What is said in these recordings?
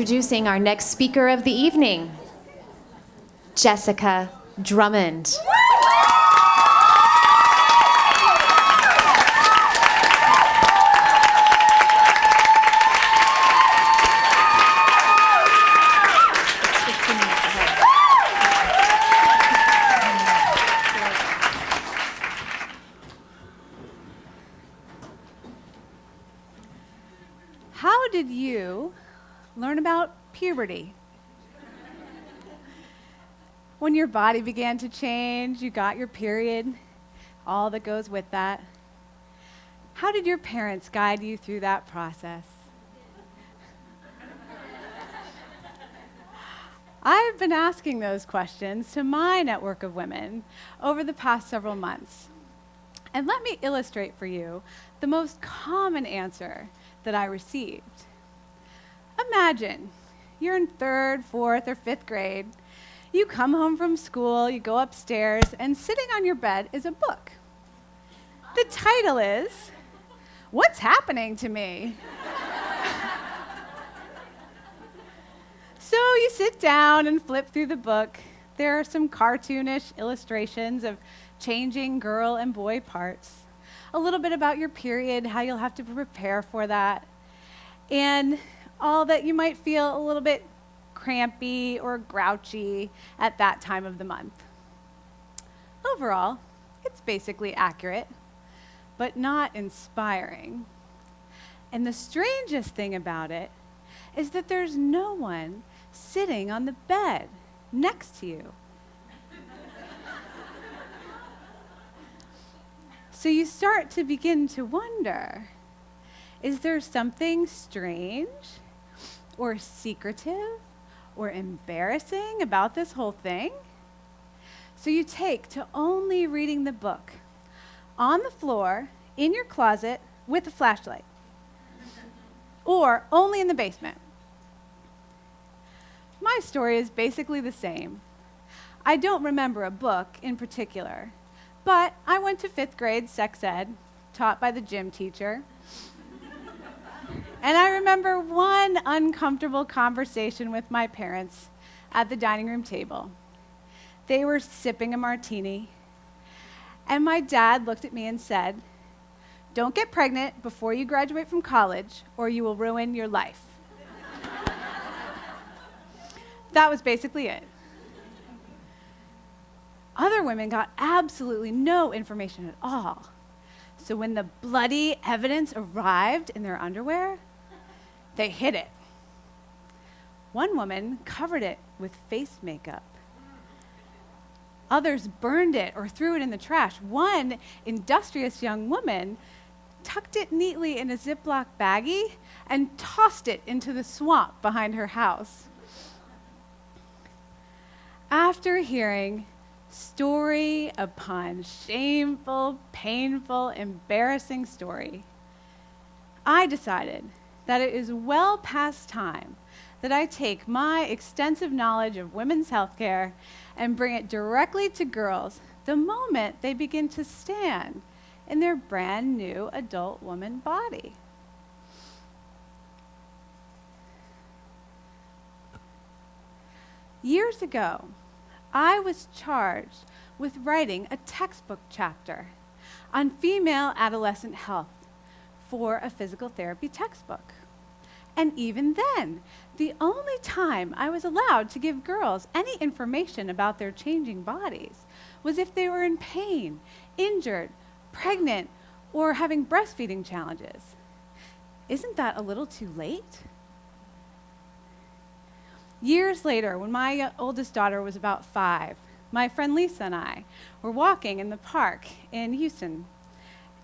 introducing our next speaker of the evening, Jessica Drummond. How did you learn about puberty? When your body began to change, you got your period, all that goes with that. How did your parents guide you through that process? I've been asking those questions to my network of women over the past several months. And let me illustrate for you the most common answer that I received. Imagine you're in 3rd, 4th, or 5th grade. You come home from school, you go upstairs, and sitting on your bed is a book. The title is, "What's Happening to Me?" So you sit down and flip through the book. There are some cartoonish illustrations of changing girl and boy parts, a little bit about your period, how you'll have to prepare for that, and all that you might feel a little bit crampy or grouchy at that time of the month. Overall, it's basically accurate, but not inspiring. And the strangest thing about it is that there's no one sitting on the bed next to you. So you start to begin to wonder, is there something strange or secretive or embarrassing about this whole thing? So you take to only reading the book on the floor, in your closet, with a flashlight, or only in the basement. My story is basically the same. I don't remember a book in particular, but I went to 5th grade sex ed, taught by the gym teacher. And I remember one uncomfortable conversation with my parents at the dining room table. They were sipping a martini, and my dad looked at me and said, "Don't get pregnant before you graduate from college, or you will ruin your life." That was basically it. Other women got absolutely no information at all. So when the bloody evidence arrived in their underwear, they hid it. One woman covered it with face makeup. Others burned it or threw it in the trash. One industrious young woman tucked it neatly in a Ziploc baggie and tossed it into the swamp behind her house. After hearing story upon shameful, painful, embarrassing story, I decided that it is well past time that I take my extensive knowledge of women's healthcare and bring it directly to girls the moment they begin to stand in their brand new adult woman body. Years ago, I was charged with writing a textbook chapter on female adolescent health for a physical therapy textbook. And even then, the only time I was allowed to give girls any information about their changing bodies was if they were in pain, injured, pregnant, or having breastfeeding challenges. Isn't that a little too late? Years later, when my oldest daughter was about 5, my friend Lisa and I were walking in the park in Houston.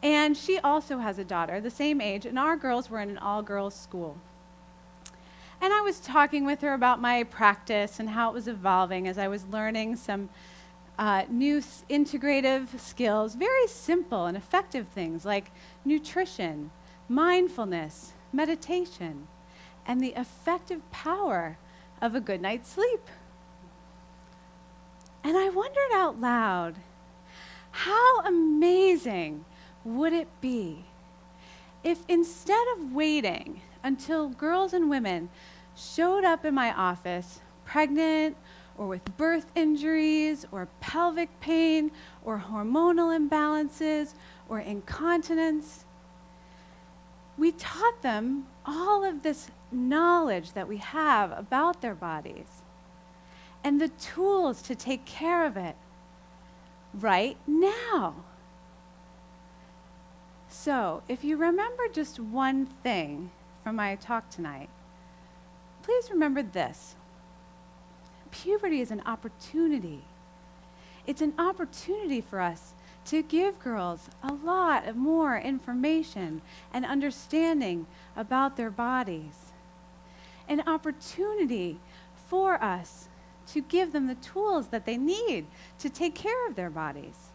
And she also has a daughter the same age, and our girls were in an all-girls school. And I was talking with her about my practice and how it was evolving as I was learning some new integrative skills, very simple and effective things like nutrition, mindfulness, meditation, and the effective power of a good night's sleep. And I wondered out loud, how amazing would it be if instead of waiting until girls and women showed up in my office pregnant or with birth injuries or pelvic pain or hormonal imbalances or incontinence, we taught them all of this knowledge that we have about their bodies and the tools to take care of it right now. So, if you remember just one thing from my talk tonight, please remember this. Puberty is an opportunity. It's an opportunity for us to give girls a lot of more information and understanding about their bodies. An opportunity for us to give them the tools that they need to take care of their bodies.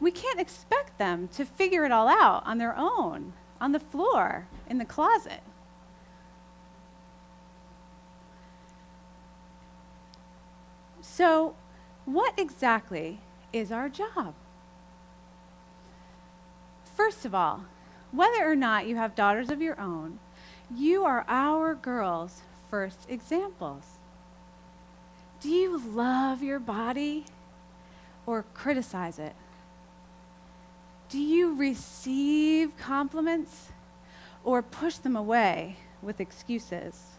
We can't expect them to figure it all out on their own, on the floor, in the closet. So, what exactly is our job? First of all, whether or not you have daughters of your own, you are our girls' first examples. Do you love your body or criticize it? Do you receive compliments or push them away with excuses?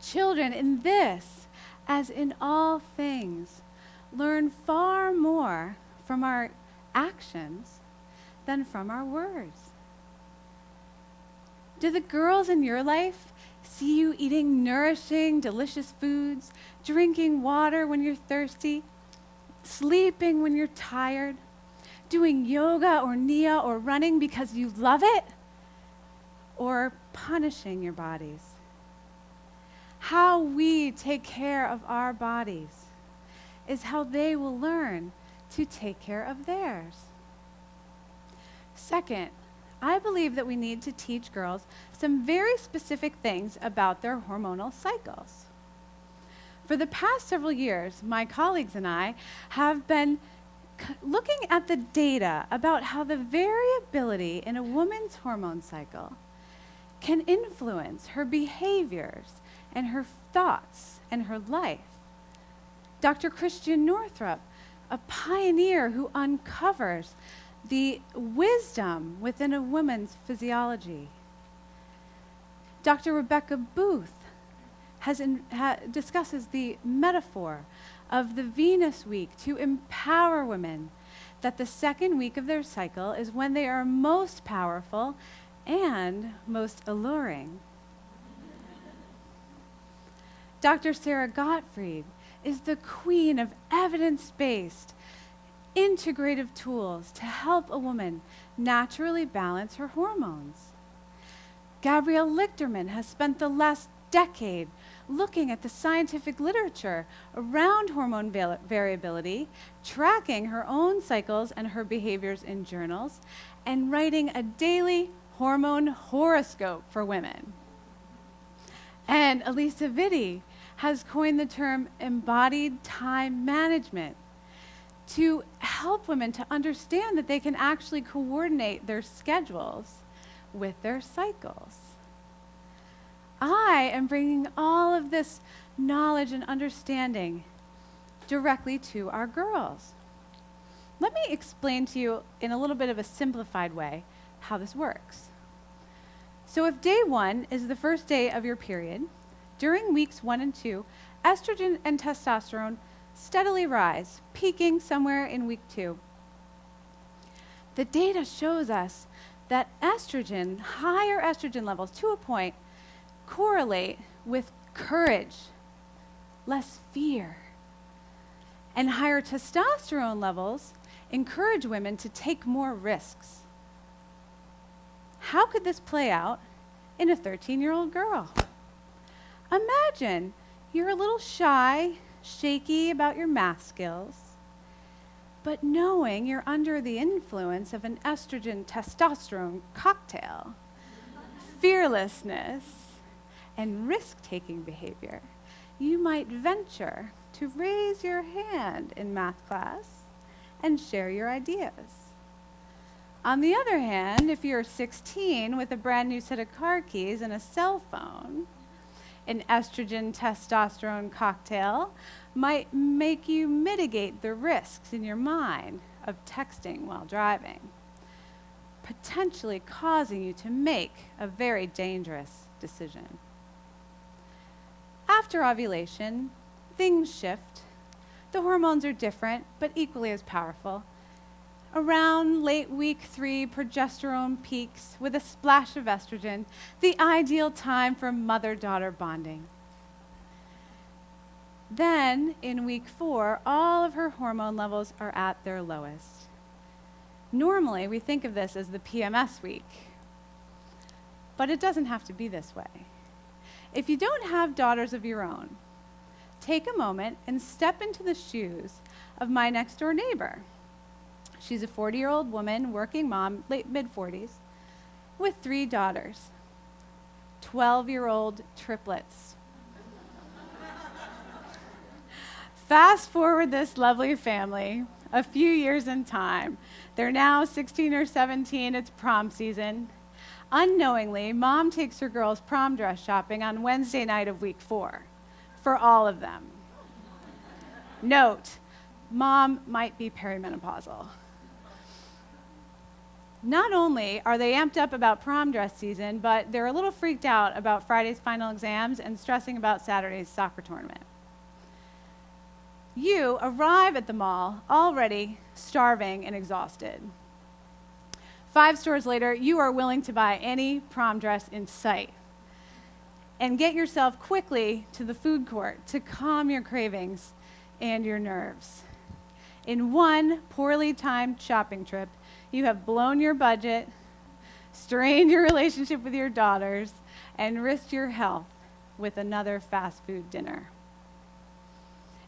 Children, in this, as in all things, learn far more from our actions than from our words. Do the girls in your life see you eating nourishing, delicious foods, drinking water when you're thirsty, sleeping when you're tired, doing yoga or Nia or running because you love it, or punishing your bodies? How we take care of our bodies is how they will learn to take care of theirs. Second, I believe that we need to teach girls some very specific things about their hormonal cycles. For the past several years, my colleagues and I have been looking at the data about how the variability in a woman's hormone cycle can influence her behaviors and her thoughts and her life. Dr. Christian Northrup, a pioneer who uncovers the wisdom within a woman's physiology. Dr. Rebecca Booth discusses the metaphor of the Venus week to empower women that the second week of their cycle is when they are most powerful and most alluring. Dr. Sarah Gottfried is the queen of evidence-based, integrative tools to help a woman naturally balance her hormones. Gabrielle Lichterman has spent the last decade looking at the scientific literature around hormone variability, tracking her own cycles and her behaviors in journals, and writing a daily hormone horoscope for women. And Elisa Vitti has coined the term embodied time management to help women to understand that they can actually coordinate their schedules with their cycles. I am bringing all of this knowledge and understanding directly to our girls. Let me explain to you in a little bit of a simplified way how this works. So if day 1 is the first day of your period, during weeks 1 and 2, estrogen and testosterone steadily rise, peaking somewhere in week 2. The data shows us that estrogen, higher estrogen levels to a point, correlate with courage, less fear. And higher testosterone levels encourage women to take more risks. How could this play out in a 13-year-old girl? Imagine you're a little shy, shaky about your math skills, but knowing you're under the influence of an estrogen-testosterone cocktail, fearlessness, and risk-taking behavior, you might venture to raise your hand in math class and share your ideas. On the other hand, if you're 16 with a brand new set of car keys and a cell phone, an estrogen testosterone cocktail might make you mitigate the risks in your mind of texting while driving, potentially causing you to make a very dangerous decision. After ovulation, things shift. The hormones are different, but equally as powerful. Around late week 3, progesterone peaks with a splash of estrogen, the ideal time for mother-daughter bonding. Then, in week 4, all of her hormone levels are at their lowest. Normally, we think of this as the PMS week, but it doesn't have to be this way. If you don't have daughters of your own, take a moment and step into the shoes of my next-door neighbor. She's a 40-year-old woman, working mom, late mid-40s, with 3 daughters, 12-year-old triplets. Fast forward this lovely family a few years in time. They're now 16 or 17, it's prom season. Unknowingly, mom takes her girls prom dress shopping on Wednesday night of week 4 for all of them. Note, mom might be perimenopausal. Not only are they amped up about prom dress season, but they're a little freaked out about Friday's final exams and stressing about Saturday's soccer tournament. You arrive at the mall already starving and exhausted. 5 stores later, you are willing to buy any prom dress in sight and get yourself quickly to the food court to calm your cravings and your nerves. In one poorly timed shopping trip, you have blown your budget, strained your relationship with your daughters, and risked your health with another fast food dinner.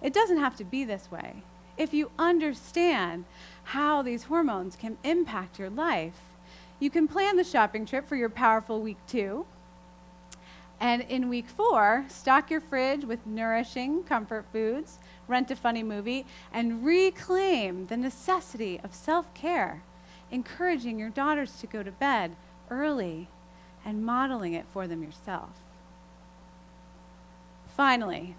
It doesn't have to be this way. If you understand how these hormones can impact your life, you can plan the shopping trip for your powerful week 2. And in week 4, stock your fridge with nourishing comfort foods, rent a funny movie, and reclaim the necessity of self-care, encouraging your daughters to go to bed early and modeling it for them yourself. Finally,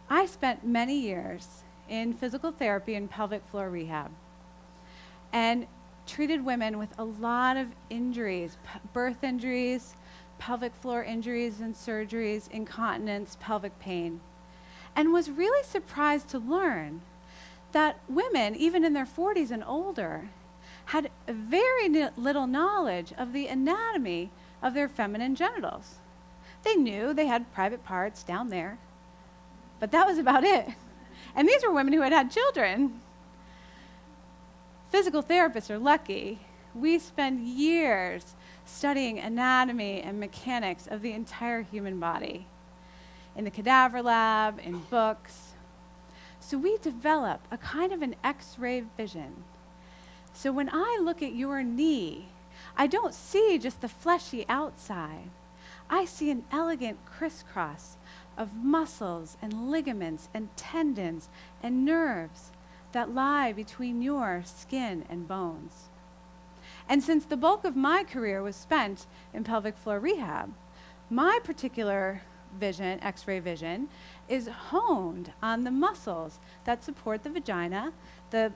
I spent many years in physical therapy and pelvic floor rehab and treated women with a lot of injuries, birth injuries, pelvic floor injuries and surgeries, incontinence, pelvic pain, and was really surprised to learn that women, even in their 40s and older, had very little knowledge of the anatomy of their feminine genitals. They knew they had private parts down there, but that was about it. And these were women who had had children. Physical therapists are lucky. We spend years studying anatomy and mechanics of the entire human body in the cadaver lab, in books. So we develop a kind of an X-ray vision. So when I look at your knee, I don't see just the fleshy outside. I see an elegant crisscross of muscles and ligaments and tendons and nerves that lie between your skin and bones. And since the bulk of my career was spent in pelvic floor rehab, my particular vision, X-ray vision, is honed on the muscles that support the vagina, the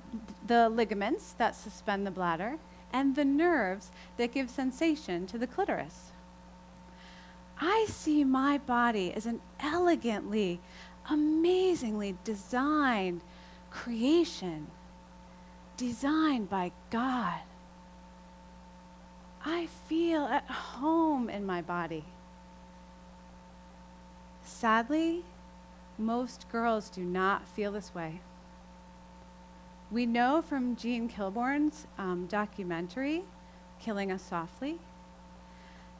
ligaments that suspend the bladder, and the nerves that give sensation to the clitoris. I see my body as an elegantly, amazingly designed creation, designed by God. I feel at home in my body. Sadly, most girls do not feel this way. We know from Jean Kilbourne's documentary, Killing Us Softly,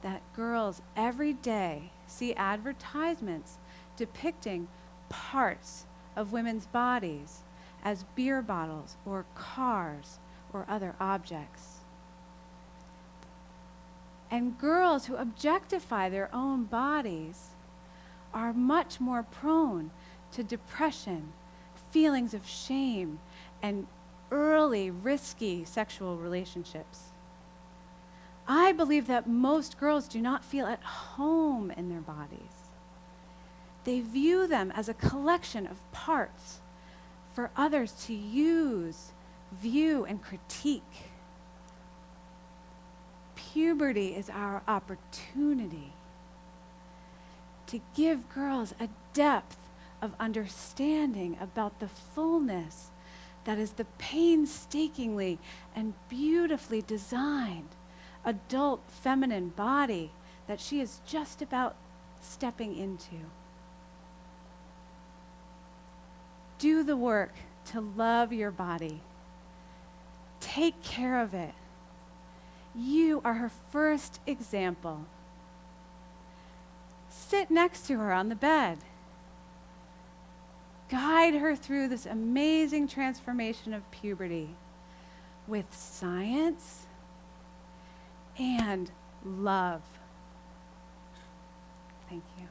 that girls every day see advertisements depicting parts of women's bodies as beer bottles or cars or other objects. And girls who objectify their own bodies are much more prone to depression, feelings of shame, and early, risky sexual relationships. I believe that most girls do not feel at home in their bodies. They view them as a collection of parts for others to use, view, and critique. Puberty is our opportunity to give girls a depth of understanding about the fullness that is the painstakingly and beautifully designed adult feminine body that she is just about stepping into. Do the work to love your body. Take care of it. You are her first example. Sit next to her on the bed. Guide her through this amazing transformation of puberty with science and love. Thank you.